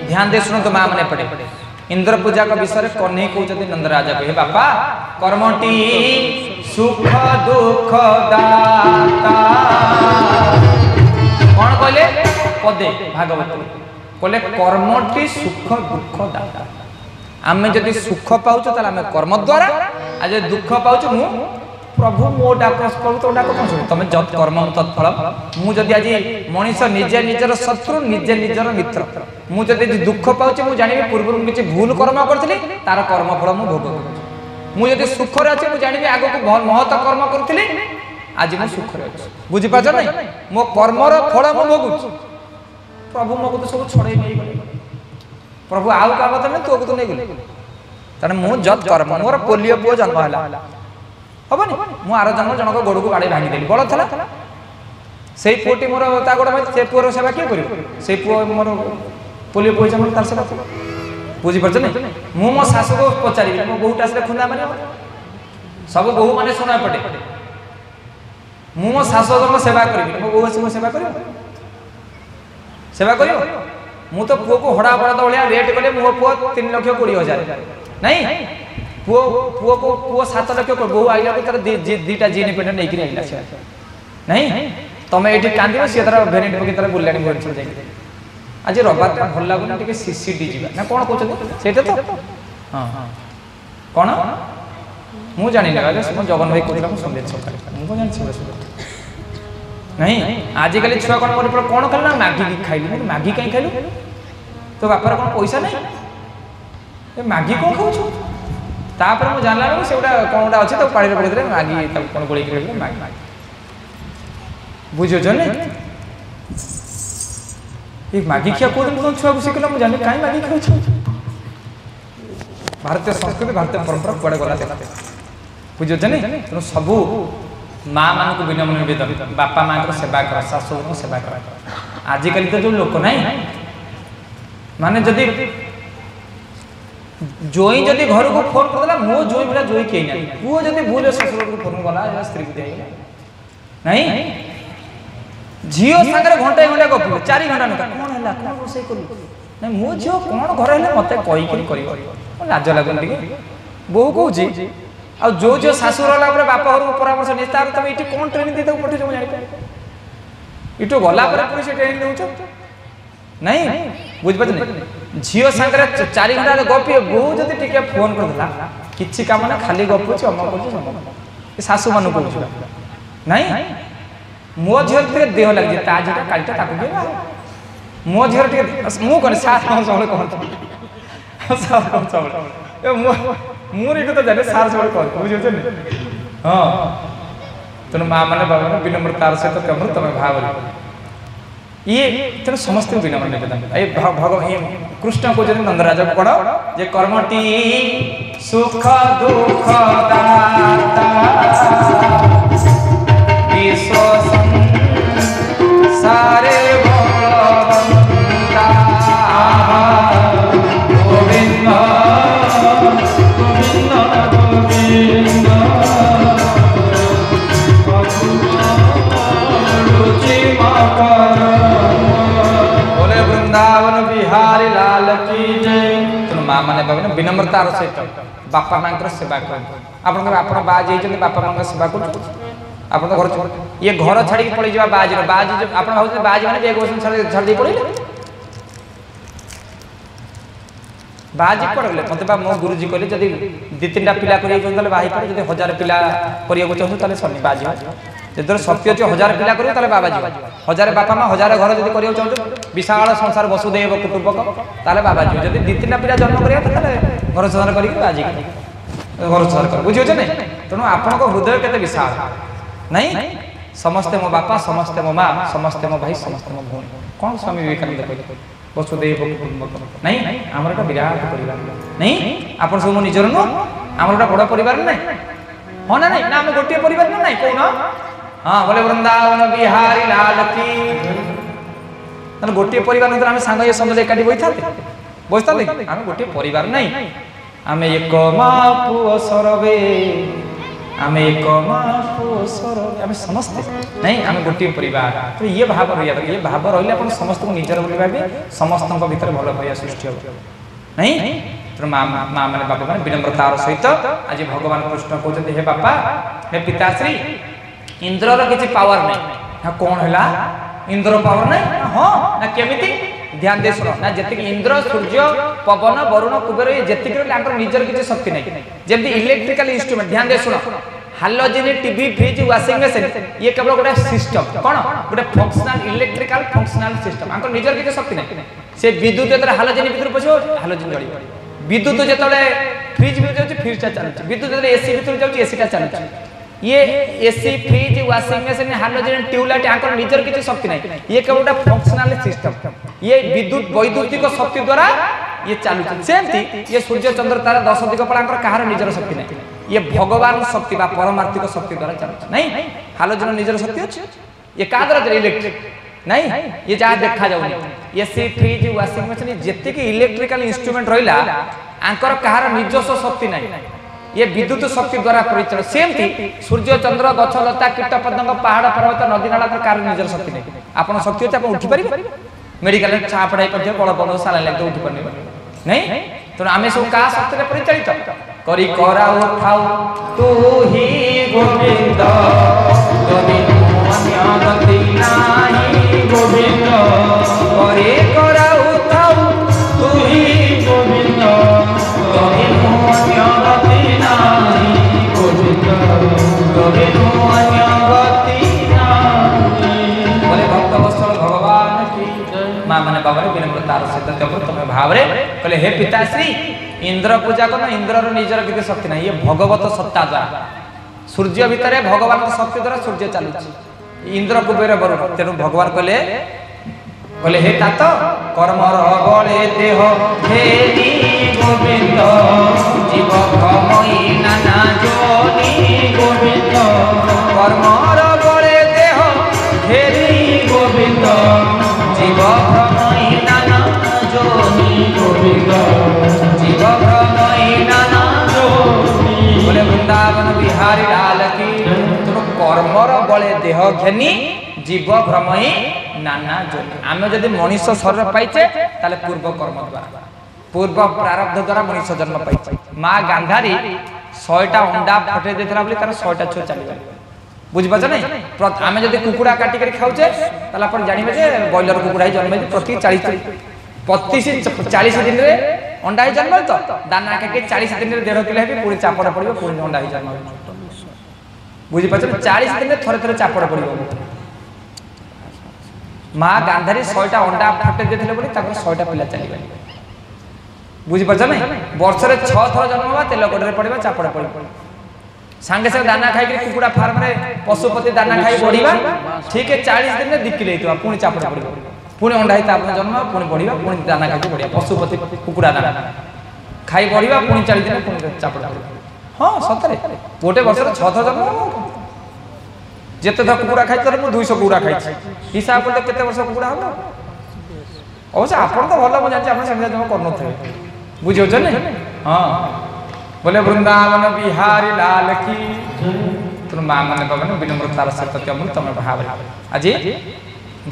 ध्यान दे सुनो तो माँ मैंने पढ़े इंद्र पूजा का विषय कन्हई कहते नंदराजा को हे बापा कर्मटी सुख दुख दाता कौन कहले पदे भागवत कहले कर्मटी सुख दुख दाता आम जदि सुख पाऊँ तो आम कर्म द्वारा आज दुख पाऊँ मु प्रभु मो डाक प्रभु तो डाक कौन शुण तुम जत कर्म तत्फल मुझे आज मनीष निजे निजर शत्रु निजे निजर मित्र मुझे दुख पाऊँ मुझे जानी पूर्व किसी भूल कर्म करी तार कर्मफल मुझे भोग मुझे सुखरे अच्छे मुझे जानी आग को महत कर्म करी आज मुझे सुखरे अच्छे बुझीपार ना मो कर्मर फल मुझे भोगुच प्रभु मो को तो सब छड़े नहीं प्रभु आउ क्या कथा नहीं तो को तो नहीं गले तेना मुझे जत कर्म मोर पोलियो पुओ जन्म है हेनी मु आर जन्म जनक गोड़ को बाड़े भांगी देली बड़ था से पुओटी मोर ता गोड़ से पुओर सेवा किए कर से पुओ मोर पोलियो पुओ जन्म तार सेवा बुझीपार नहीं मु मो शाशु को पचारि मो बहुटा से खुंदा मारे सब बहु मैंने सुना पटे मु मो शाशु सेवा करी मो बहु आसी सेवा कर सेवा कर मु तो पुओ को हड़ा बड़ा भाया रेट कले मो पुओ 3,20,000 नहीं पुओ पुओ को पुओ 7 लाख बहु आइला को तार दीटा जीन पेट नहीं कि आइला नहीं तुम ये कांदी सी तार भेरेट पकड़ तार बुलानी भुवनेश्वर जाए आज रविवार भल लगुना टे सीसीडी जा ना कौन कहते तो हाँ हाँ कौन मुझे जानी जगन भाई कहला संदेश सकाल मुझे जानी नहीं आजिकल छुआ कौन मोर कौन कल ना मैगी खाइलु मैगी कहीं खाइलु तो बापार कौन पैसा नहीं मैगी कौन खाऊ तापर मुझे जानला से गोटा कौन गोटा अच्छे तो पाड़ी पड़े मैगी कौन गोल मैगी बुझे नहीं ये मैगी खिया कौन तुम छुआ को शिखला मुझे जानी कहीं मैगी खाऊ भारतीय संस्कृति भारतीय परंपरा कड़े गला बुझे नहीं तेणु सबू माँ मान को विनम्र निवेदन बापा माँ को सेवा कर शाशु को सेवा कर आजिकल तो जो लोक नहीं माने जदि जोई जदि घर को फोन करदेला मो जोई बिना जोई के नहीं पुओ जदि भूल ससुर को फोन गला या स्त्री को दे नहीं झियो संगे घंटा घंटा गप 4 घंटा न कोन हला कोन रोसे करू नहीं मो झियो कोन घर हेले मते कहि करी करियो लाज लागन टिके बहु कहू जी आ जो जो शाशुर होला पर बापा घर परामर्श नि तार तुम इटी कोन ट्रेनिंग दे दो पठे जो जानि इटो गला पर पुलिस ट्रेनिंग देउछ नहीं बुझ पछ नहीं झियो संगे 4 घंटा गपी बहु जति टिके फोन कर देला किछि काम ना खाली गपुछ अम्मा कहू ए शाशु मानु कहू नहीं मो झियो के देह लाग जे ता जेटा कालटा ताकू के मो झियो के मु कोन साथ सब कहत सब सब ए मोर एक तो जाने सार सब कहत बुझो छ हां तने मां माने बाबा ने विनम्रतार से तो कमर तमे भाव ये तेना समस्त विनम्र निवेदन ए भगवान कृष्ण को जन नंदराजा को पढ़ो जे कर्मटी सुख दुख दाता विश्व संसारे भगवंता गोविंद गोविंद गोविंद रुचि मकर वृंदावन बिहारी लाल की जय तुम माँ मैंने बाबा विनम्रतार सहित बापा माँ सेवा कर आप बाज होती बापा माँ सेवा कर आप घर ये घर छाड़ी पड़े जा बाज बाज आप बाज मैंने एक वर्ष छाड़ी पड़े बाज पड़े मत मो गुरुजी कहले जब 2-3टा पिला कर बाही पड़े जब 1000 पिला करने चाहूँ सनी बाज जो सत्य अच्छे 1000 पिला कर बाबा जी 1000 बापा माँ 1000 घर जब करने चाहूँ विशाल संसार वसुदेव कुटुंबक ताले बाबा जी जब 2-3टा पिला जन्म करेगा घर संसार कर बाजी घर संसार कर बुझे नहीं तेणु आपण हृदय केते विशाल नहीं समस्ते मो बापा समस्ते मो माँ समस्ते मो भाई समस्ते मो भूमि कौन स्वामी विवेकानंद कहले वसुदेव कुटुंबक नहीं आमर एक विराट परिवार नहीं आप सब मो निजर नुह आमर गोटे बड़ परिवार नहीं हाँ ना नहीं ना आम गोटे परिवार ना नहीं कौन हाँ बोले वृंदावन बिहारी लाल की गोटे परिवार नहीं आम सांग ये समझ एकाठी बसता आम गोटे परिवार नहीं आम एक माँ पुओ सरवे आम एक आम समस्ते नहीं आम गोटे परिवार तो ये भाव रहा ये भाव रही आप समस्त को निजर बोली भावी समस्त भर भल भाई सृष्टि हम नहीं तो माँ मैंने बापा मैंने विनम्रतार सहित आज भगवान कृष्ण कहते हे बापा हे पिताश्री इंद्रर किसी पावर नहीं कौन है इंद्र पावर नहीं हाँ ना केमिति ध्यान दे सुनो ना जति इंद्र सूर्य पवन वरुण कुबेर ये जति निजर किसी शक्ति नहीं जमी इलेक्ट्रिकल इंस्ट्रूमेंट ध्यान दे सुनो halogen TV fridge washing machine ये केवल गोटे सिस्टम कौन गोटे functional electrical functional system Anchor निजर किसी शक्ति नहीं से विद्युत जो हालोजेन भीतर पशु हालोजेन जड़ी विद्युत जो फ्रिज भीतर फ्रिजटा चलुଛି विद्युत जो एसी भीतर जाऊँ एसीटा चलुଛି ये AC fridge washing machine halogen tube light आंकर निजर किसी शक्ति नहीं ये केवल गोटे फंक्शनल सिस्टम ये विद्युत वैद्युतिक शक्ति द्वारा ये चलुଛି सेमती ये सूर्य चंद्र तारा 10 दिगपल आंकर कहार निजर शक्ति नहीं ये भगवान शक्ति बा परमार्थिक शक्ति द्वारा चलुଛି नहीं हालोजेन निजर शक्ति अछि ये का द्वारा इलेक्ट्रिक नहीं ये जहाँ देखा जाऊनी एसी फ्रिज वाशिंग मशीन जेति की इलेक्ट्रिकल इंस्ट्रूमेंट रहिला आंकर कहार निजस्व शक्ति नहीं ये विद्युत शक्ति द्वारा परिचालित सेमती सूर्य चंद्र गछ लता कीट पतंग पहाड़ पर्वत नदी नाला कार निजर शक्ति नहीं आपन शक्ति होता आप उठी पारे मेडिकल छा पढ़ाई करते बड़ बड़ साला लगे उठी पारे नहीं तो आम सब का शक्ति परिचालित करी करा उठाऊ तू ही गोविंद गोविंद अन्य गति नाही गोविंद करी करा उठाऊ तू ही गोविंद गोविंद अन्य गति नाही गोविंद गोविंद अन्य गति नाही बोले भक्त वत्सल भगवान की मां माने बाबा रे विनम्रतार सहित तुम भाव रे कहले हे पिताश्री इंद्र पूजा कर इंद्र निजर किसी शक्ति नहीं ये भगवत सत्ता द्वारा सूर्य भितर भगवान शक्ति द्वारा सूर्य चलुଛି इंद्र कुबेर वरुण तेणु भगवान कहले हे तात कर्मर बले देह हेरी गोविंद जीव भ्रमई नाना जोनी गोविंद कर्मर बले देह हेरी गोविंद जीव भ्रमई नाना जोनी गोविंद जीव भ्रमई नाना जोनी बोले वृंदावन बिहारी लाल की तुम कर्मर बले देह घेनी जीव भ्रमई नाना जोनी आम जदि मनीष शरीर पाइचे ताले पूर्व कर्म द्वारा पूर्व प्रारब्ध द्वारा मनीष जन्म पाइचे माँ गांधारी 100टा अंडा फटे देथिला बोली तार 100टा छुआ चली बुझि पाछ नै आम जदि कुकुड़ा काटी कर खाउचे ताले अपन जानिबे जे बॉयलर कुकुड़ा जन्म प्रति 40 दिन रे अंडा ही जन्म तो दाना के 40 दिन रे 1.5 किलो हे पूरी चापड़ पड़िबो पूरी अंडा ही जन्म बुझि पाछ 40 दिन रे थरे थरे चापड़ पड़िबो माँ गांधारी 100टा अंडा फटे देथिले बोली ताकर 100टा पिला चली गले बुझि पाछ नै वर्ष रे 6 थर जन्म बा तेल कोडरे पड़िबा चापड़ पड़िबो सांगे से दाना खाई के कुकुड़ा फार्म रे पशुपति दाना खाई बढ़िबा ठीक है 40 दिन रे 2 किलो हेतबा पुनी चापड़ पड़िबो पुनी अंडा हिता आपन जन्म पुनी बढ़िबा पुनी दाना खाई बढ़िया पशुपति कुकुड़ा दाना खाई बढ़िबा पुनी 40 दिन पुनी चापड़ पड़िबो हां सतरे गोटे वर्ष रे 6 थर जन्म जेते था कुकुड़ा खाई तर मु 200 कुकुड़ा खाई हिसाब करते केते वर्ष कुकुड़ा हो अवश्य आपन तो भलो बुझा आपन समझा जमा करनो थे बुझियो छ ने हां बोले वृंदावन बिहारी लाल की तुम मां माने बाबा विनम्रतार सहित तुम भाव आज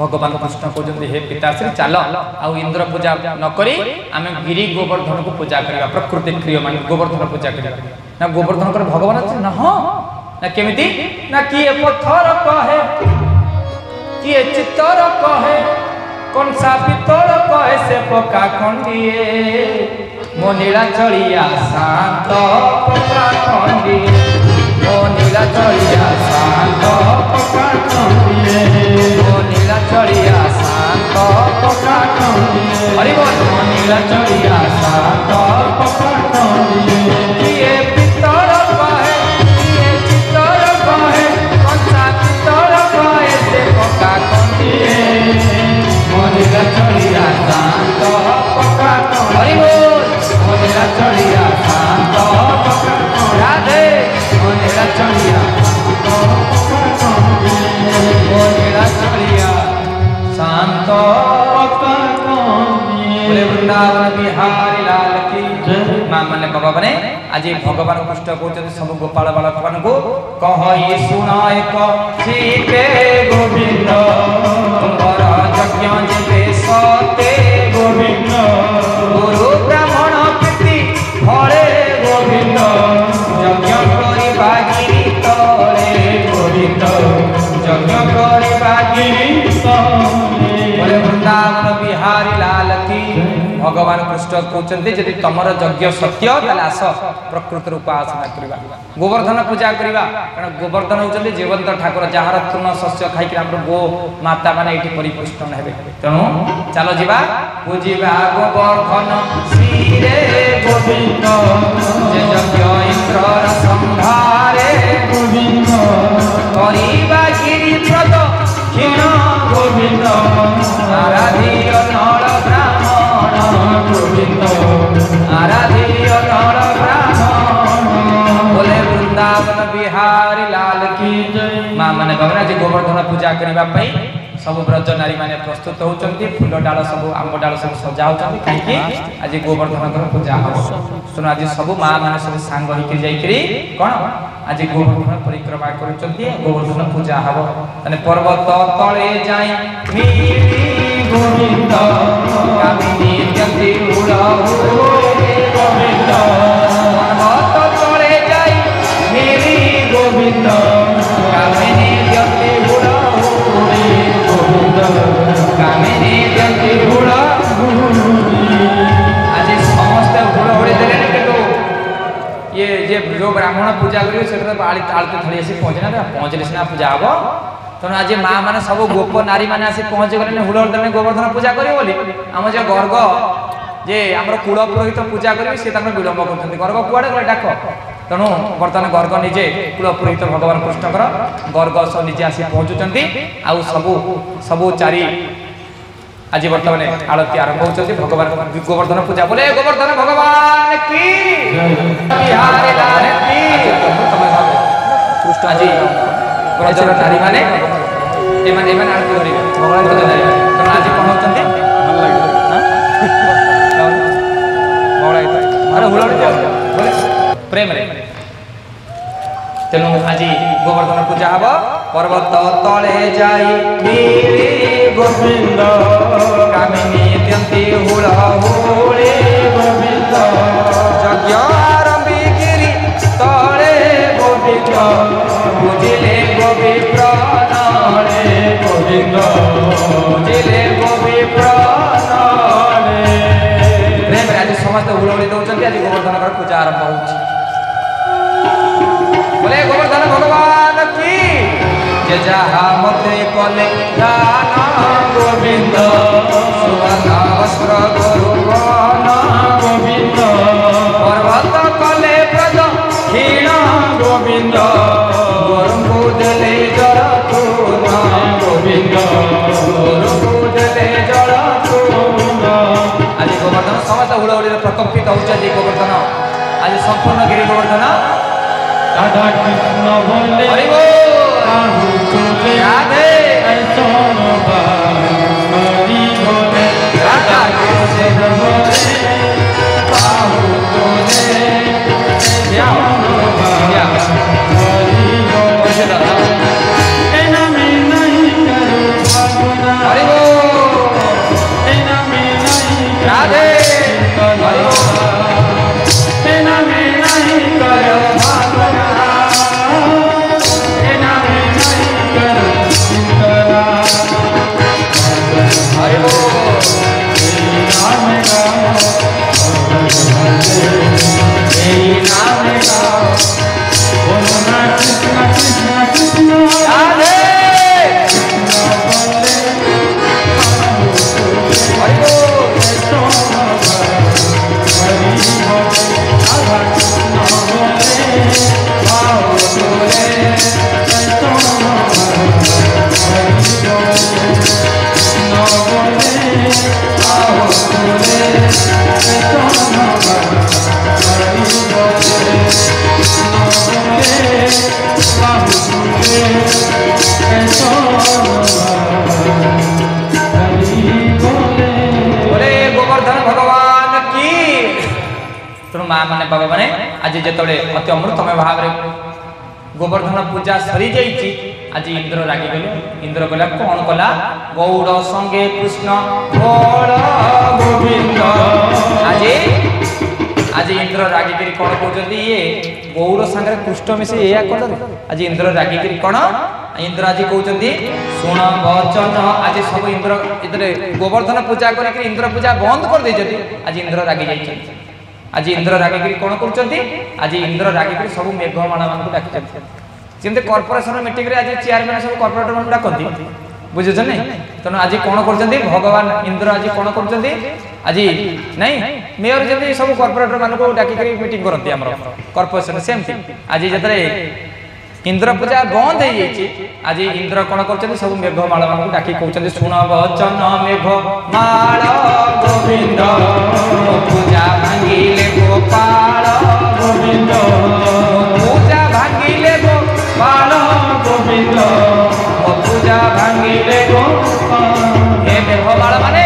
भगवान कृष्ण कहते हे पिताश्री चल आ इंद्र पूजा न करी आम गिरी गोवर्धन को पूजा करवा प्रकृति क्रिय मान गोवर्धन पूजा करवा ना गोवर्धन कर भगवान अच्छे ना हाँ ना केमिति ना किए पत्थर कहे किए चित्तर कहे कौन सा पितर कहे से पका खंडिए मो नीला चलिया शांत पका खंडिए मो नीला चलिया शांत पका खंडिए मो नीला चलिया शांत पका खंडिए अरे मो नीला चलिया शांत पका खंडिए किए पितर कहे किए चित्तर कहे कौन सा पितर कहे से पका खंडिए मो नीला चलिया शांत पका खंडिए मोनेला चलिया शांत राधे मोनेला चलिया मोनेला चलिया शांत बोले वृंदावन बिहारी लाल की माँ माने बाबा माने आज भगवान कृष्ण कहते सब गोपाल बालक मान को कहि सुन एक सीते गोविंद तुमर यज्ञ जेबे सते गोविंद गुरु ब्राह्मण प्रीति फले गोविंद यज्ञ करिबा गिरि तले गोविंद यज्ञ करिबा गिरि तले वृंदावन बिहारी लाल की भगवान कृष्ण कहते यदि तुमर यज्ञ सत्य ताले आस प्रकृति उपासना करवा गोवर्धन पूजा करवा कारण गोवर्धन होचंदी जीवंत ठाकुर जार तृण शस्य खाई गो माता माने एठी परिपुष्ट हेबे तेणु चलो जीवा पूजिबा गोवर्धन श्री रे गोविंद जे यज्ञ इंद्र संहारे गोविंद करिबा गिरि प्रद क्षीण गोविंद आराध्य नर ब्राह्मण गोविंद आराध्य नर ब्राह्मण बोले वृंदावन बिहारी लाल की जय माँ माने बाबा जी गोवर्धन पूजा करने सब ब्रज नारी माने प्रस्तुत होचंती फूल डाल सब आंब डाल सब सजा होचंती काहे आज गोवर्धन पूजा हो सुन आज सब माँ माने सब सांग होके जाईकरी कोन आज गोवर्धन परिक्रमा करूचंती गोवर्धन पूजा हबो तने पर्वत तळे जाई मिली गोविंद कामिनी जति उड़ा गोविंद पर्वत तळे जाई मिली गोविंद कामिनी जति उड़ा कामिनी जति उड़ा आज समस्त उड़ा उड़ी देले केतो ये जे जो ब्राह्मण पूजा करियो सेटा आळी ताळते थळी आसी पहुंचना पहुंचले सिना पूजा हबो तेणु आज माँ मैंने सब गोप नारी मैंने आसी पहुँच गले हुड़ने गोवर्धन पूजा करें आम जो गर्ग जे आम कूल पुरोहित पूजा करेंगे सी विलम्ब कर गर्ग कुआड़े गले डाक तेणु बर्तमान गर्ग निजे कूल पुरोहित भगवान कृष्णकर गर्ग सब निजे आसी पहुँचुंट आउ सबू सबू चारि आज बर्तमान आरती आरंभ होती भगवान गोवर्धन पूजा बोले गोवर्धन भगवान की बिहारी लाल की कृष्ण आज ब्रजर नारी माने एमान एमान आरती करिवे ब्रज नारी तन आज कोन होचंती भल लागे हां मोळा इतो अरे हुलड़ी जाओ बोले प्रेम रे तेनु आज गोवर्धन पूजा हबो पर्वत तळे जाई मिली गोविंद कामिनी त्यंती हुला हुले गोविंद यज्ञ आरंभी गिरि तळे गोविंद बुझिले गोपी प्राणाले गोविंद बुझिले गोपी प्राणाले प्रेम आज समस्त हुलड़ी दउचंती आज गोवर्धन पूजा आरंभ होउची बोले गोवर्धन भगवान की जे जहा मते कले दान गोविंद सुवर्ण वस्त्र गुरुवन गोविंद पर्वत कले ब्रज क्षीण गोविंद गुरु दले जल तून गोविंद गुरु दले जल तून आज गोवर्धन समस्त हुड़हुड़ी प्रकम्पित होउछ आज गोवर्धन आज संपूर्ण गिरि गोवर्धन राधा कृष्ण बोले हरि बोल राधे ऐसोनो हरि बोले राधा कृष्ण बोले बाहु तोले श्याम हरि बोले एना में नहीं करो भावना हरि बोल एना में नहीं राधे हरि बोल एना में नहीं करो भावना माँ मैंने बाबा मैंने आज जिते अति अमृतमय भाव गोवर्धन पूजा सरी जाइए आज इंद्र रागी गले इंद्र कहला कौन कला गौड़ संगे कृष्ण गोविंद आज इंद्र रागिकी कौन कहते ये गौड़ सांगे कृष्ण मिसे या कल आज इंद्र रागिकी कौन इंद्र आज कहते शुण वचन आज सब इंद्र इतने गोवर्धन पूजा कर इंद्र पूजा बंद कर दे आज इंद्र रागी जाइए आज इंद्र रागिकी कौन कर आज इंद्र रागिकी सब मेघमाण मान डाक जमी कॉर्पोरेशन मीटिंग रे आज चेयरमैन सब कॉर्पोरेटर मान डाकती बुझुछ नहीं तेणु आज कौन कर भगवान इंद्र आज कौन कर आज नहीं मेयर जब सब कॉर्पोरेटर मान डाक मीटिंग करती आम कॉर्पोरेशन सेमती आज जो इंद्र पूजा बंद हो जाइए आज इंद्र कौन कर सब मेघमाल मान डाक कहते शुण वचन मेघमाल गोविंद पूजा भांगिले गोपाल गोविंद पूजा भांगिले गोपाल गोविंद पूजा भांगिले हे मेघमाल माने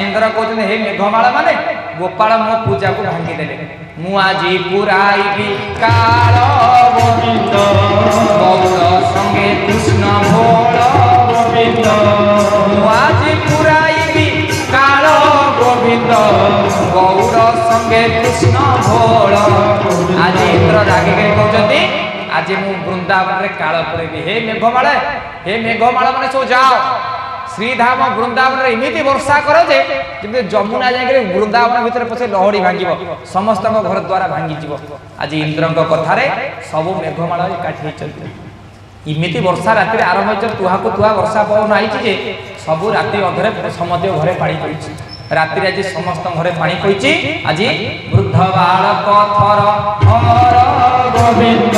इंद्र कहते हे मेघमाल माने गोपाल मो पूजा को भांगिदेले मु आज पुराइबी काल गोविंद गौड़ संगे कृष्ण भोल गोविंद मु आज पुराइबी काल गोविंद गौड़ संगे कृष्ण भोल आज इंद्र रागी कहते आज मु वृंदावन रे काल पुरेबी हे मेघमाल माने सो जाओ श्रीधाम वृंदावन एमती वर्षा कर जमी जमुना जाए वृंदावन भितर पछे लहड़ी भांग समस्त घर द्वारा भांगी आज इंद्र कथार सब मेघमाल एकाठी इमिति वर्षा राति आरंभ तुहा को तुहा वर्षा पवन आई सब राति अधरे समस्त घरे पानी पड़ी राति आज समस्त घरे पानी पड़ी आज वृद्ध बालक थर हर गोविंद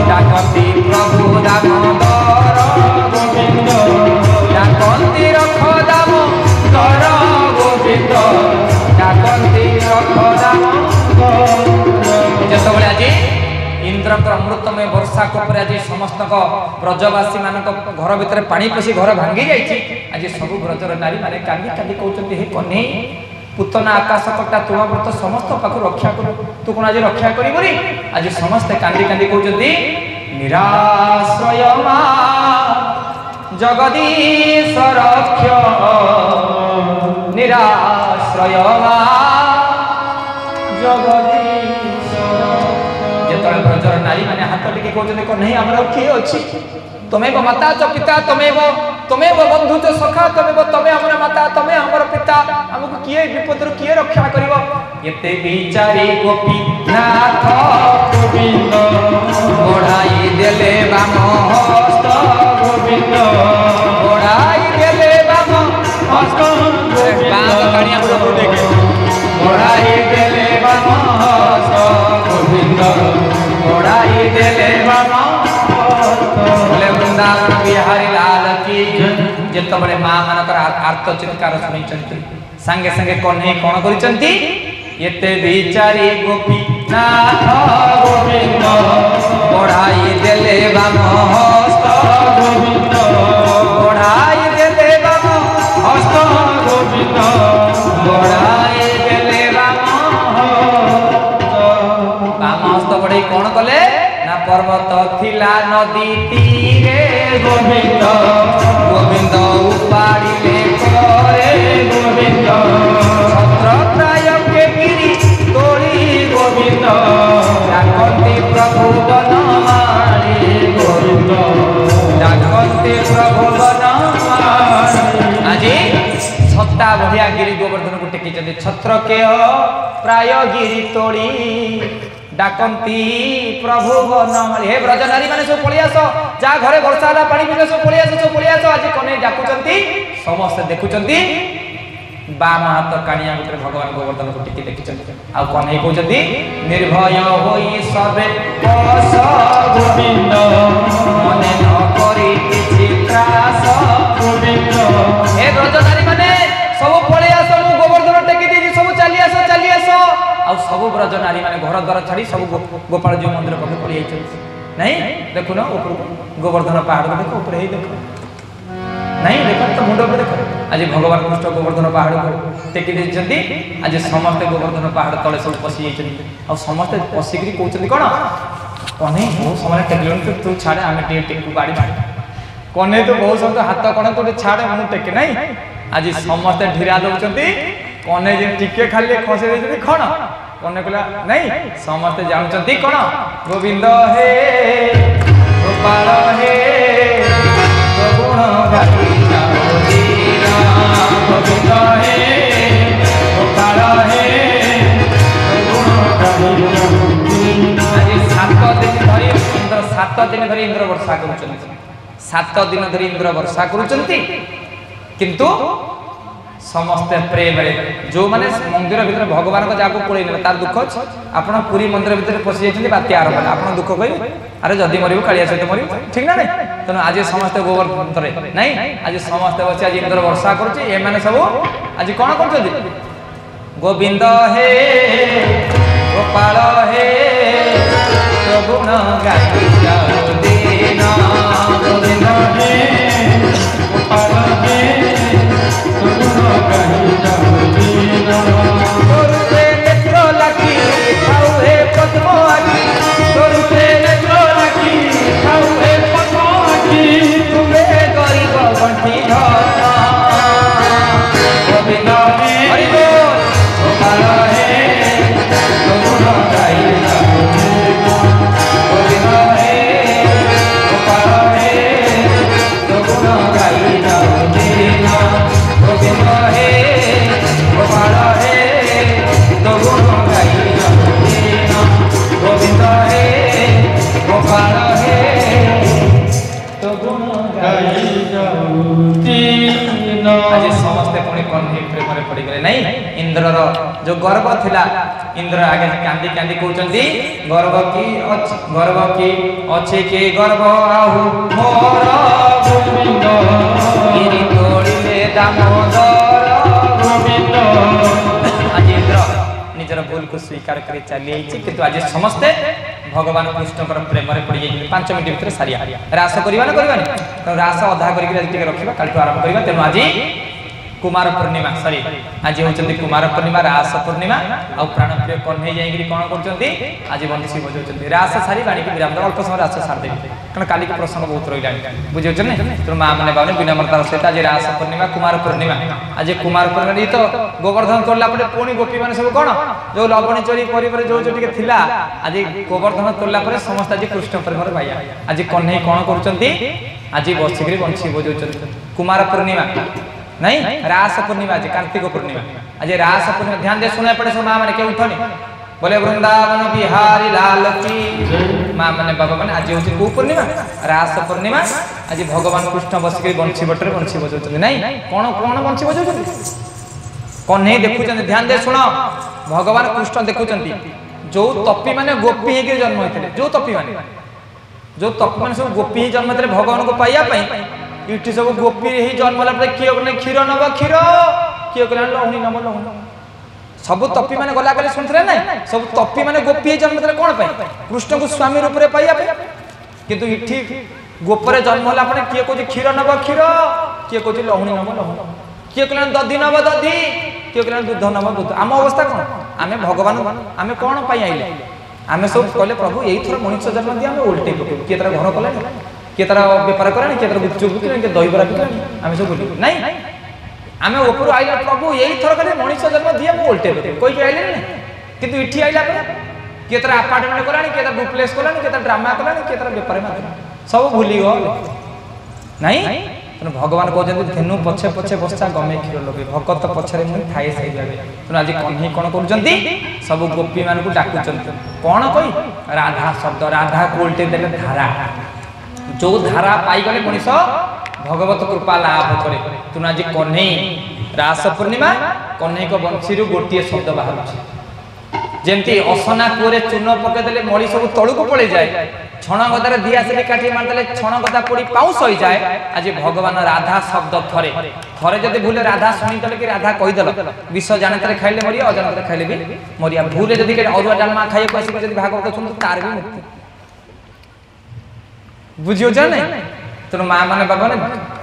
डाकती प्रभु दामोदर गोविंद डाकती रख दामोदर गोविंद डाकती रख दामोदर आज इंद्र अमृतमय वर्षा को आज समस्त ब्रजवासी मान घर भितर पानी पशी घर भांगी जाइए आज सब ब्रजर नारी माने कांदी कांदी कहते हे कन्हई पुतना आकाश कटा तुमव्रत समस्त पाख रक्षा कर तू कौन आज रक्षा करी आज समस्ते कांदी कांदी कहते निराश्रय मा जगदीश रक्ष निराश्रय मा जगदीश जेतले ब्रजर नारी माने हाथ टिके कहते कन्हई हमर किए अछि तमेव माता च पिता तमेव बंधु च सखा तमें हमर माता तमें हमर पिता हमको किए विपद किए रक्षा करिवो एते बिचारी गोपी नाथ गोविंद ओढ़ाई देले बाम हस्त गोविंद ओढ़ाई देले बाम हस्त बाम कणिया को देखे ओढ़ाई देले बाम हस्त गोविंद ओढ़ाई देले बाम बोले वृंदावन बिहारी लाल की जिते बड़े माँ मानकर आर्त चित्कार शुणी सांगे सांगे कन्हई कौन करिसंती एते बिचारी गोपी नाथ गोविंद ओढ़ाई देले बाम हस्त गोविंद ओढ़ाई देले बाम हस्त गोविंद ओढ़ाई देले बाम हस्त बढ़े कौन कले ना पर्वत थिला नदी तीरे गोविंद गोविंद उपाड़िले करे गोविंद छत्र प्राय के गिरी तोड़ी गोविंद डाकती प्रभु बनमाली गोविंद डाकती प्रभु बनमाली आज छत्ता बढ़िया गिरी गोवर्धन को टेकी छत्र के प्राय गिरी तोड़ी डाकती प्रभु बनमाली हे ब्रज नारी माने सब पळि आसो जा घरे वर्षा होला पानी पिले सब पळि आसो आज कने डाकुचंती समस्त देखुचंती बाम हाथ कानिया भितर भगवान गोवर्धन को टिकी देखिचंती आ कने कहउचंती निर्भय होई सबे बस गोविंद मने न करी किछि त्रास गोविंद हे ब्रज नारी माने सब पळि आसो मु गोवर्धन टेकी देजी सब चली आसो आ सब ब्रज नारी माने घर द्वार छाड़ी सब गोपाल जी मंदिर पाखे पड़ी नहीं देखु ना ऊपर गोवर्धन पहाड़ देखो ऊपर ही देखो नहीं देख तो मुंड पर देख आज भगवान कृष्ण गोवर्धन पहाड़ को टेकी देइछन्ती आज समस्त गोवर्धन पहाड़ तले सब पसी जाइछन्ती आ समस्त पसिकरी कहउछन्ती कोन कने बहुत समय टेकलन तू छाड़े आमे टेकू गाड़ी कने तो बहुत समय हाथ कने तो छाड़े मु टेके नहीं आज समस्त ढिरा दउछन्ती कने जे टिके खाली खसे देइछन्ती कोन कने कहला नहीं समस्त जानछन्ती कोन गोविंद हे गोपाल हे गुण गाई जाओ दीना गोविंद हे गोपाल हे गुण गाई जाओ दीना आज 7 दिन धरी इंद्र वर्षा करूछन्ती 7 दिन धरी इंद्र वर्षा करूछन्ती किंतु समस्त प्रेम रे जो माने मंदिर भीतर भगवान को जाको पळै ने तार दुख अछि आपण पूरी मंदिर भीतर पसि जाइछन्ती बाती आरंभ आपण दुख कहि अरे जदी मरिबो कालिया सहित मरिबो ठीक ना नहीं तनो आज समस्त गोवर्धन तरे नहीं आज समस्त बच्चे आज इंद्र वर्षा करूछि ए माने सब आज कोन करछन्ती गोविंद हे गोपाल हे गुण गाई जाओ दीना गोविंद हे गोपाल हे गुण गाई जाओ दीना तोरे नेत्र लागी खाऊ हे पद्म आगी तोरे नेत्र लागी खाऊ हे पद्म आगी तुमे गरीब बंटी धना गोविंद हे हरि बोल गोपाल हे गुण गाई जाओ दीना गोविंद हे गोपाल हे गुण गाई जाओ दीना गोविंद हे गोपाल हे गुण गाई जाओ दीना गोविंद हे गोपाल हे गुण गाई जाओ दीना आज समस्ते पुणी कन्ही प्रेम रे पड़ी गले नहीं इंद्रर जो गर्व थिला इंद्र आगे कांदी कांदी कहउचंती गर्व की अच्छे के गर्व आहु मोर गोविंद गिरी तोड़िले दामोदर गोविंद आज इंद्र निजर भूल को स्वीकार करे चली आइछि किंतु आज समस्ते भगवान कृष्ण प्रेम रे पड़ी जाइछि 5 मिनिट भीतर सारिया रास करबा ना करबानी तो रास अधा करिक टिके रखिबा कालटू आरंभ करबा तेनु आज कुमार पूर्णिमा सॉरी आज होचंदी कुमार पूर्णिमा रास पूर्णिमा आ प्राण प्रिय कन्हे जाईगिरी कोन करचंदी आज बंसी बजौचंदी रास सारी बाणी के विराम अल्प समय रास सार देबी कारण काली के प्रसंग बहुत रहिलानी बुझियो ने तो मां माने बाने विनम्रतार सहित आज रास पूर्णिमा कुमार पूर्णिमा आज कुमार पूर्णिमा तो गोवर्धन तोड़ला परे पुणी गोपी माने सब कोन जो लवणी चोरी करी परे जो टिके थिला आज गोवर्धन तोड़ला परे समस्त आज कृष्ण प्रेम रे भाइया आज कन्हे कोन करचंदी आज बसिगिरी बंसी बजौचंदी कुमार पूर्णिमा नहीं रास पूर्णिमा आज कार्तिक पूर्णिमा आज रास पूर्णिमा ध्यान दे सुने पड़े सब मां माने के उठनी बोले वृंदावन बिहारी लाल की मां माने बाबा माने आज होची को पूर्णिमा रास पूर्णिमा आज भगवान कृष्ण बसिके बंसी बटरे बंसी बजौचंदी नहीं कोन कोन बंसी बजौचंदी कोन नहीं देखुचंदी ध्यान दे सुनो भगवान कृष्ण देखुचंदी जो तपी माने गोपी हे के जन्म होइतले जो तपी माने सब गोपी ही जन्म होइतले भगवान को पाइया पई इठी सब गोपी ही जन्म ला परे कियो ने क्षीर नब क्षीर कियो कला लहुनी नब लहुनी सब तपी माने गला गले सुनथरे नै सब तपी माने गोपी ही जन्म तले कोन पई कृष्ण को स्वामी रूप रे पाइया पे किंतु इठी गोपरे जन्म ला परे कियो को क्षीर नब क्षीर कियो को लहुनी नब लहुनी कियो कला दधी नब दधी कियो कला दूध नब दूध आम अवस्था कोन आमे भगवान आमे कोन पई आइले आमे सब कहले प्रभु एई थोर मनुष्य जन्म दिया आमे उल्टे किए तरह घर कले किए तरह बेपार करे किए तरह गुपचुप बिकले किए दही बरा बिकले आमे सब बोली नहीं आमे ऊपर आइला प्रभु एई थोर खाली मनुष्य जन्म दिया आमे उल्टे कोई के आइले नहीं किंतु इठी आइला पर किए तरह अपार्टमेंट कोलानी किए तरह डुप्लेक्स कोलानी किए तरह ड्रामा कोलानी किए तरह बेपार में सब भूली गो नहीं तनु भगवान कहते धेनु पछे पछे बस्ता गमे क्षीर लगे भगत पछरे मुई थाए सही जाबे तनु आज कन्ही कोन करूचंती सब गोपी मान को डाकुचंती कोन कोई राधा शब्द राधा को उल्टे देले धारा जो धारा पाई गले मनीष भगवत कृपा लाभ करे तनु आज कन्ही रास पूर्णिमा कन्ही को बंशी रु गोटिए शब्द बाहर जेमती असना कुरे चून पके देले मळी सब तळु को पळे जाय छण गदार दिया से काठी मार देले छण गदा पड़ी पाउस होई जाए आज भगवान राधा शब्द थरे थरे जदी भूले राधा सुनी तले कि राधा कहि देल विष जाने तरे खाइले मरिया अजाने तरे खाइले भी मरिया भूले जदी के अरुआ डालमा खाइए पसी जदी भागवत सुन तार भी मुक्ति बुझियो जाने तो मां माने बाबा ने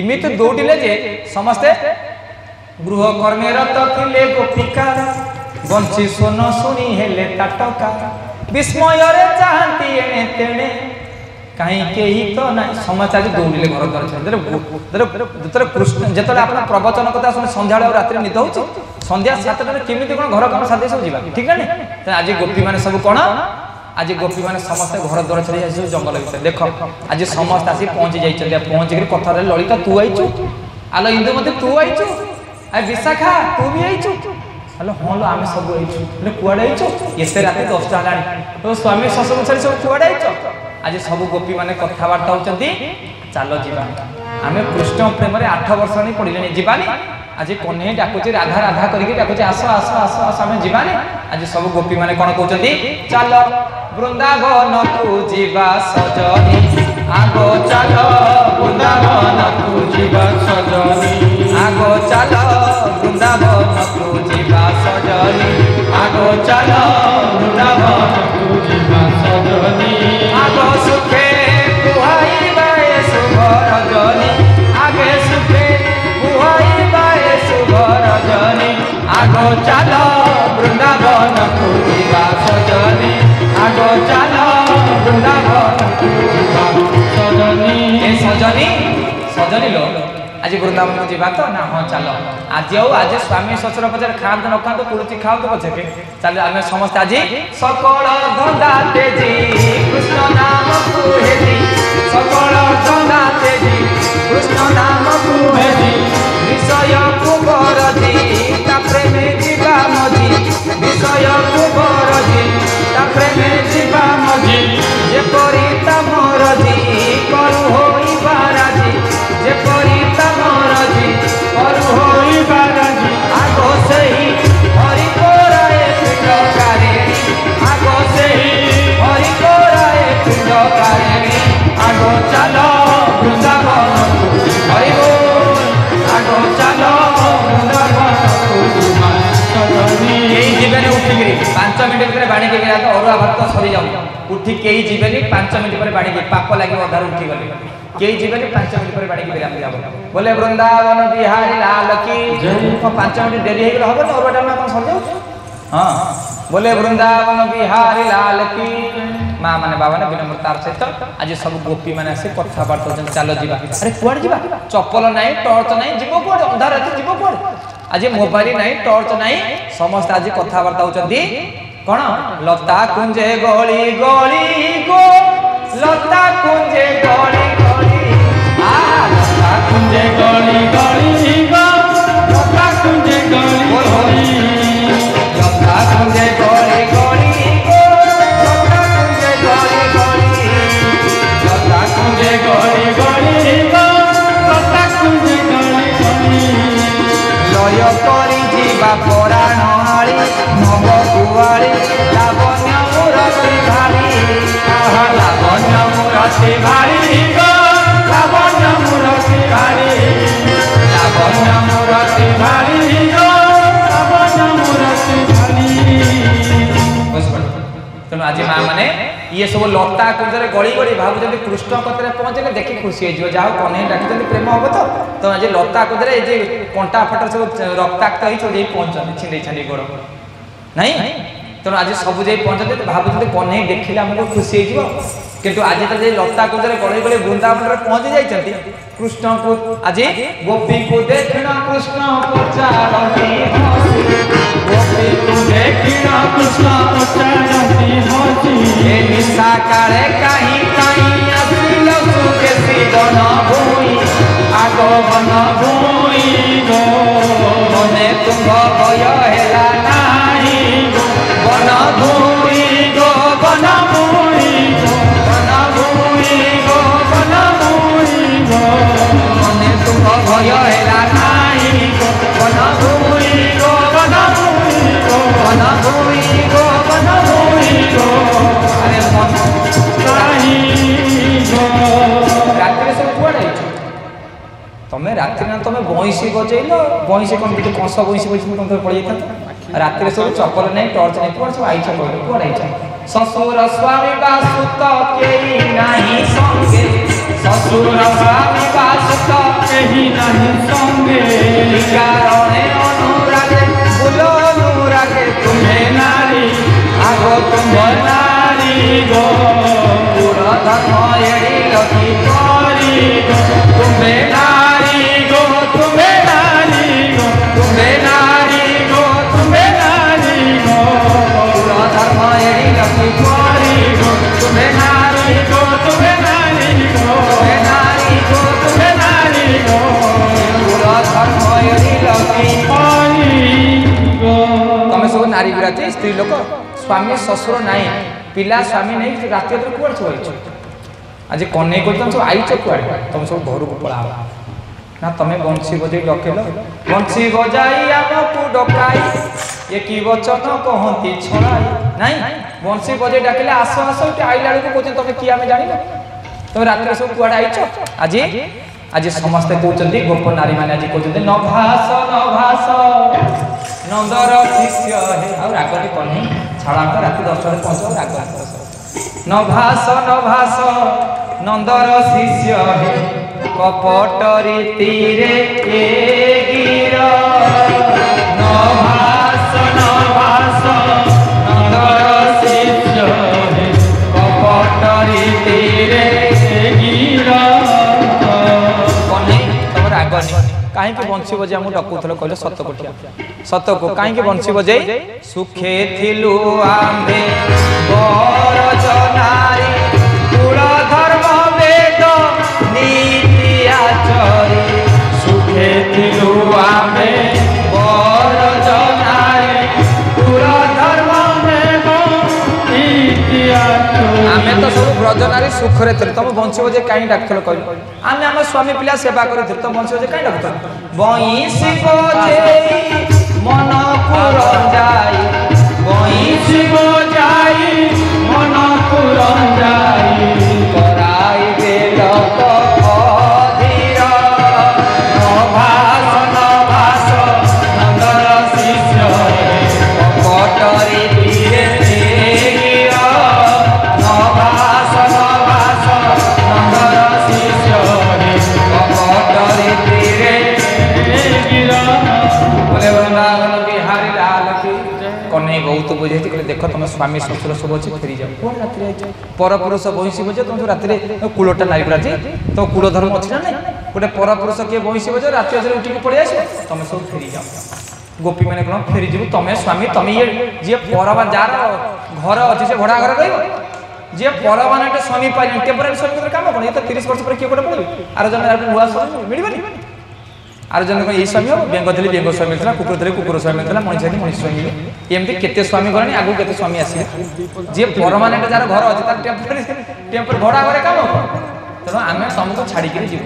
इमित दौड़िले जे समस्ते गृह कर्मे रत थिले गोपिका बंची सोन सुनी हेले ताटका विस्मय रे चाहती एने तेने कहीं केही तो नहीं समस्त आज दौड़िले घर द्वार कृष्ण जेतले आपन प्रवचन कथा सुने संध्या और रात्रि निद होछ संध्या 7 केमिति कोन घर काम साथी सब जीवा ठीक है ने आज गोपी माने सब कोन आज गोपी माने समस्त घर द्वार छड़ी आसी जंगल भीतर देख आज समस्त आसी पहुंची जाई पहुंच के कथा रे ललिता तू आइछु आलो इंदु मते तू आइछु आ विशाखा तू भी आइछु हेलो हां लो आमे सब आइछु ले कुआडे आइछु एते राते 10टा हलानी तो स्वामी ससुर छड़ी सब कुआडे आइछु आज सब गोपी माने कथा वार्ता होचंती चलो जीवा आमे कृष्ण प्रेम रे 8 वर्ष नहीं पडिलेनी जीवानी आज कन्हे डाकुची राधा राधा करके डाकुची आस आस आस आस आमे जीवानी आज सब गोपी माने कोन कहउचंती चलो वृंदावन तू जीवा सजनी आगो चलो वृंदावन तू जीवा सजनी आगो चलो वृंदावन तू जीवा सजनी आगो चलो वृंदावन तू जीवा सजनी आगो सुखे कुहाई बाए शुभ रजनी आगे सुखे कुहाई बाए शुभ रजनी आगो चलो वृंदावन तू जीवा सजनी आगो चलो वृंदावन तू जीवा सजनी ए सजनी सजनी लो आज वृंदावन जीवा तो ना हाँ चलो आज स्वामी ससुर पचार खाते न खाते पुरुषी खाते पछे चलो आम समस्त आज सकल धंदा तेजी कृष्ण नाम कुहेजी सकल धंदा तेजी कृष्ण नाम कुहेजी विषय कुबरजी ता प्रेमे जीवा मजी विषय कुबरजी ता प्रेमे जीवा मजी जे परी ता मोरजी करू होई बाराजी जे परी ता मोरजी करू होई बाराजी आगो सही हरि कोराए पिंड कारेणी आगो सही हरि कोराए पिंड कारेणी आगो चलो वृंदावन हरि बोल आगो चलो वृंदावन यही जीवन उठिकी 5 मिनट पर बाणी के गिरा तो अरुआ भात सरी जाऊ उठी कई जीवेनी 5 मिनट पर बाणी के पाप लगे अधार उठी गले कई जीवेनी 5 मिनट पर बाणी के गिरा जाऊ बोले वृंदावन बिहारी लाल की जय 5 मिनट देरी हे गेल हबो अरुआ डालमा अपन सर जाऊ हां बोले वृंदावन बिहारी लाल की मां माने बाबा ने विनम्रतार सहित आज सब गोपी माने से कथा बात होजन चलो जीवा अरे कुआड जीवा चप्पल नाही टॉर्च नाही जीवो कुआड अंधार राती जीवो कुआड आज मोबाइल नाही टॉर्च नाही समस्त आज कथा वार्ता होचंदी कोन लता कुंजे गली गली गो लता कुंजे गली गली आ लता कुंजे गली गली गो लता कुंजे गली गली लता कुंजे गली गली गो लता कुंजे गली गली लता कुंजे गली गली गो लता कुंजे गली गली लय करी जीवा पुराण आली नव कुआरी लावण्य मूर्ति भारी आहा लावण्य मूर्ति भारी गो लावण्य मूर्ति भारी लावण्य मूर्ति भारी गो लावण्य मूर्ति भारी तेणु आज माँ मैंने ये सब लता कुंजरे गली गली भावुं कृष्ण कतरे पहुँचे देखी खुशी हो जाओ कन्हई डाक प्रेम हम तो आज लता कुंजरे ये कंटा फटा सब रक्ताक्त हो पहुँचते छिंडे छाड़ी गोड़ नहीं तेणु आज सब जाई पहुँचते भावुं कन्हई देखिले आमको खुशी हो किंतु आज तो लता कुंजरे गली गली वृंदावन में पहुँची जाइए कृष्ण को आज गोपी को देखना कृष्ण पचारती गोपी को देखना कृष्ण पचारती हसी ए निशा काले कहीं कहीं आसिल सुखे सीवन भूई आगो मन भूई गो मने तुम भय हेला नाही गो वन भूई गो वन भूई गो वन भूई गो वन भूई गो मने तुम भय हेला नाही गो वन भूई गो वन भूई गो वन भूई गो वन भूई गो अरे मन नाही गो रात्रि सब कुआडे तमे रात्रि ना तमे बंसी बजेइलो बंसी कोन बिते कंस बंसी बजेइलो कोन तो पड़ी जाता रात्रि सब चप्पल नहीं टॉर्च नहीं कोन सब आइछ कोन आइछ ससुर स्वामी बासुत केही नाही संगे ससुर स्वामी बासुत केही नाही संगे कारणे अनुरागे बुलो अनुरागे तुम्हें नारी आगो तुम्हें नारी गो पूरा धर्म एड़ी लगी नारी गो तुम्हें नारी गो तुम्हें नारी गो तुम्हें नारी गो तुम्हें नारी गो पूरा धर्म एड़ी लगी नारी गो तुम्हें नारी गो तुम्हें नारी गो तुम्हें नारी गो तुम्हें नारी गो पूरा धर्म एड़ी लगी गो तमे सब नारी गुराती स्त्री लोक स्वामी ससुर नाई पिला स्वामी नहीं रात कुआड़ सब आज कन्या को तुम सब आईच कुआड़े तुम सब घर को पड़ा ना तुम्हें बंशी बजे डकेल बंशी बजाई आमको डकाई ये की वचन कहती छड़ाई नहीं बंशी बजे डाकिले आस आस आईला बेलू कौन तुम किए आम जान तुम रात सब कुआड़े आईच आज आज समस्ते कहते गोप नारी मैंने आज कहते नभास नभास नंदर शिष्य हे आ रागटी कन्हई छाड़ा रात 10 पहुँच राग नभास नभास नंदर शिष्य हे कपट रीतिरे गिर नभास नभास नंदर शिष्य हे कपट रीतिरे गिर कन्हई तुम राग कहीं बंशी बजे आम डकुल कहले सत कोठिया सत को कहीं बंशी बजे सुखे थिलु आंबे बरज नारी कुल धर्म वेद नीति आचरी सुखे थिलु आमे बरज नारी कुल धर्म वेद नीति आचरी आमे तो सब ब्रज नारी सुखरे थे तुम बंशी बजे कहीं डाकल कहल आम आम स्वामी पिला सेवा कर तुम बंशी बजे कहीं डाकुल बंशी बजे मन को रंजाई बंशी बजाई मन को रंजाई कराई बेल तो अधीर नभास नभास नंदर शिष्य कटरी धीरे गिर नभास नभास नंदर शिष्य कटरी धीरे गिर बोले वृंदावन बिहारी लाल की कन्हई बहुत बुझे देख तुम स्वामी ससुर सब अच्छे फेरी जाओ कौन राति पर पुरुष बंशी बजे तुम राति कूलटा नारी गुराती तो कूल धर्म अच्छी ना नहीं गोटे पर पुरुष किए बंशी बजे राति अधर उठिक पड़े आस तुम सब फेरी जाओ गोपी मैंने कौन फेरी जीव तुम स्वामी तुम ये जी पर जार घर अच्छे से भड़ा घर रही जी पर मान स्वामी पाई टेम्पोरारी स्वामी काम कौन ये तो 30 वर्ष पर किए गोटे पड़े आर जन नुआ स्वामी मिलबनी आर जन ये स्वामी हम बेंग थी बेंग स्वामी मिलता कुकुर थी कुकुर स्वामी मिलता मनीषा थी मनीष स्वामी एमती केते स्वामी गलानी आगू केते स्वामी आसे जी परमानेंट जार घर अच्छे तार टेम्पोरारी भड़ा घरे काम तेणु आम तुमको छाड़िक जीव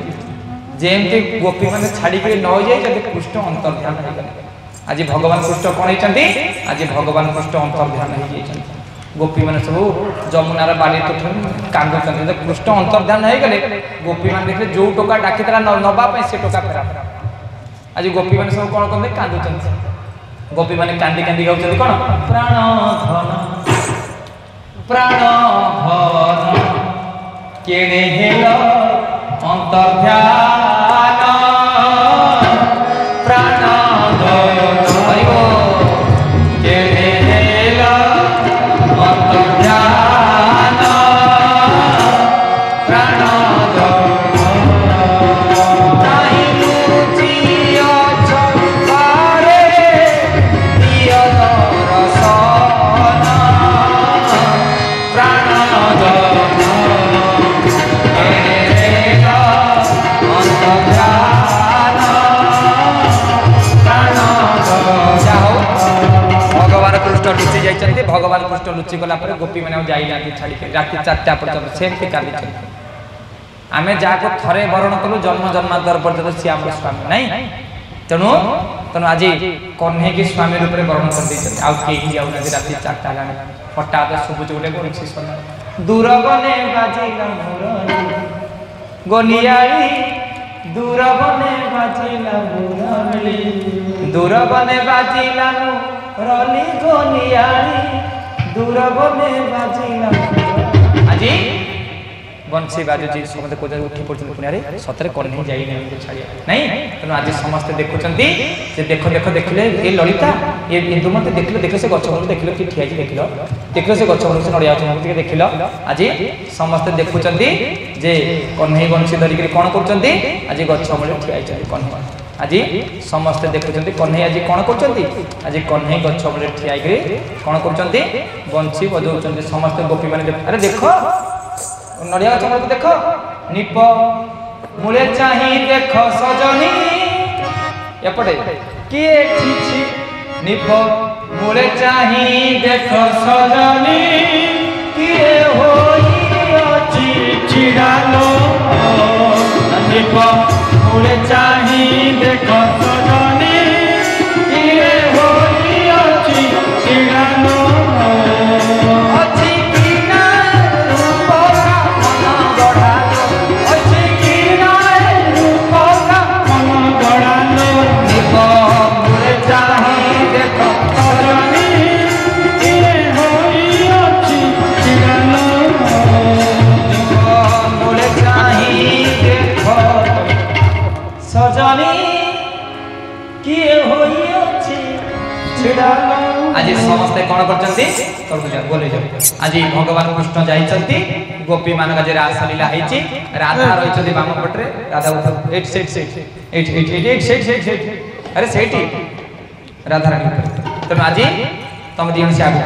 जेमती गोपी मैंने छाड़िक न जाए कृष्ण अंतर्ध्यान हो आज भगवान कृष्ण कौन होती आज भगवान कृष्ण अंतर्ध्यान हो गोपी मैंने सब जमुनार बाली तो कांदुचंती कृष्ण अंतर्ध्यान हो गले गोपी मैंने देखते जो टोका डाकी नवाई से टोका फेरा आज गोपी मैंने सब कौन करते कांदुचंती गोपी मैंने कांदी कांदी गाँव कौन प्राण धन प्राण धन केड़े हेल अंतर्ध्यान प्राण धन केड़े हेल अंतर्ध्यान प्राण लुचि जाइए भगवान कृष्ण लुचि गला गोपी मैंने जाइना छाड़ी राति 4टा पर्यटन सेमती काली आम जहाँ थरे वरण कलु जन्म जन्मांतर पर्यटन सी आम स्वामी नहीं तेणु तेणु आज कन्हई की स्वामी रूप में वर्ण कर आउना राति 4टा गाने हठात शुभुज गोटे बंशी दूर बने बाजिला गलियाली दूर बने बाजिला दूर बने बाजिला रली गलियाली दूर मधुर बने बाजिला आज बंशी बाजुची समस्त को उठी पड़ते पुण्यारे सतरे कन्हई जाई नहीं छाड़िया नहीं तेणु आज समस्ते देखुंट से देख देख देखिले ये ललिता ये इंदुमती देखिले देखिले से गछमूल देखिले कि ठिया देखिल देखिले से गछमूल से नड़िया गछमूल देखिल आज समस्ते देखुंट जे कन्हई बंशी धरिक कौन कर आज गछमूल ठिया कन्हई आज समस्ते देखुंट कन्हई आज कौन कर आज कन्हई गछमूल ठिया कौन कर बंशी बजाऊँ समस्ते गोपी मैंने अरे देख नड़िया गछ देख निप मूले चाही देख सजनी एपटे किए छी निप मूले चाही देख सजनी किए होई अछि छिड़ालो निप मूले चाही देख सजनी किए होई अछि छिड़ालो आज समस्ते कौन कर आज भगवान कृष्ण जाइछंती गोपी मान का रास लीला होती राधा रही बाम पटे राधा अरे सेठी राधा रानी तेणु आज तुम दिहन से आगे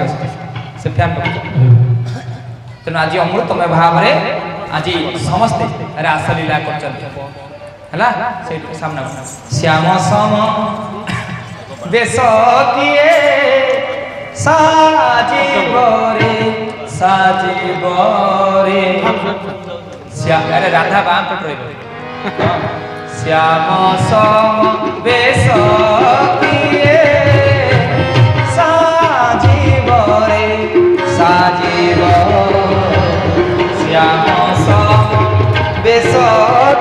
से फैन तेणु आज अमृतमय भाव आज समस्ते रास लीला कर सामना श्याम सम बेस किए साजीबरे अरे राधा बाम पट रही श्याम सम बेस किए साजीबरे श्याम सम बेस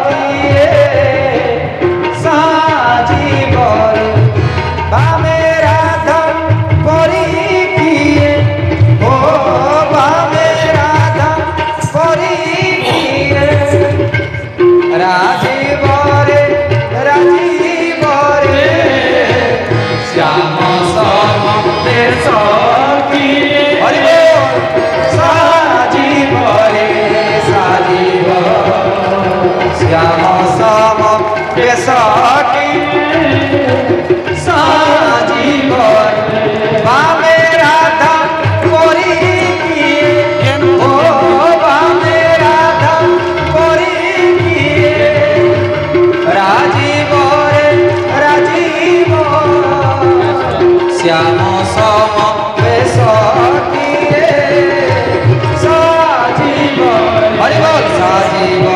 किए साजीबरे बामे राधा परी किए ओ बामे राधा परी किए राजीव रे श्याम सम बेस किए हरि साजीव रे श्याम सम बेस श्याम सम बेस किए साजीव हरि बोल साजीव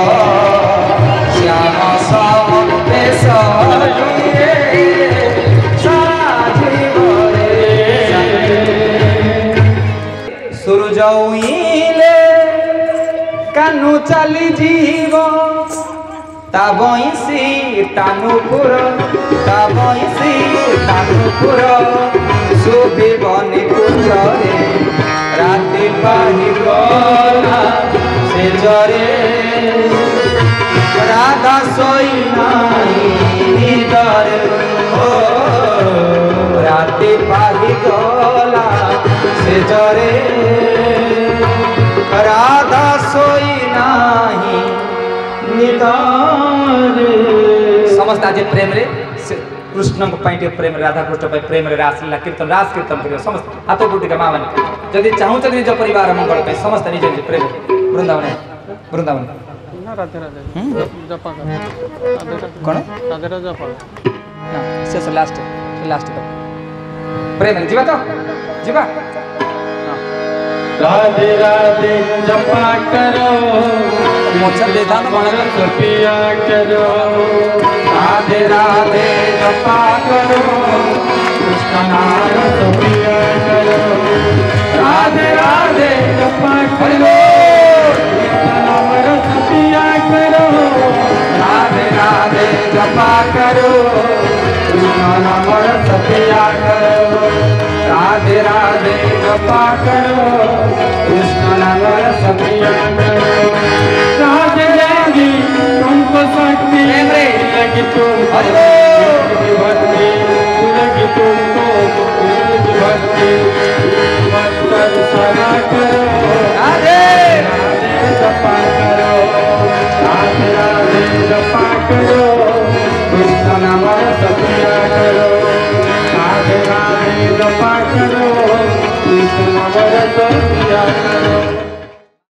श्याम सम बेस किए साजीव सूरज उइले कानु चली जीव ता बंसी तानुपुर सुबीबनी कुचरे राति पाही गला से जरे राधा सोई नाही निदर ओ राति पाही गला से जरे राधा सोई नाही निदर समस्त आज प्रेम रे कृष्ण प्रेम राधा कृष्ण प्रेम रासलीला कीर्तन रास कीर्तन कर समस्त हाथ गुटी माँ मैंने जदि चाहूँ निज परिवार मंगल समस्त निज निज प्रेम वृंदावन कौन शेष लास्ट प्रेम जीवा तो जीवा राधे राधे जपा करो मोचन देदान पिया करो राधे राधे जपा करो कृष्ण नाम पिया करो राधे राधे जपा करो नाम रस पिया करो राधे राधे जपा करो कृष्ण नाम रस पिया करो राधे राधे जपा जपा करो कृष्ण नाम रस पिया करो राधे देंगी तुमको शक्ति लगी तुम भक्ति लगी तुमको भक्ति मत सना करो राधे राधे जपा करो राधे राधे जपा करो कृष्ण नाम रस पिया करो राधे राधे जपा करो कृष्ण नाम रस पिया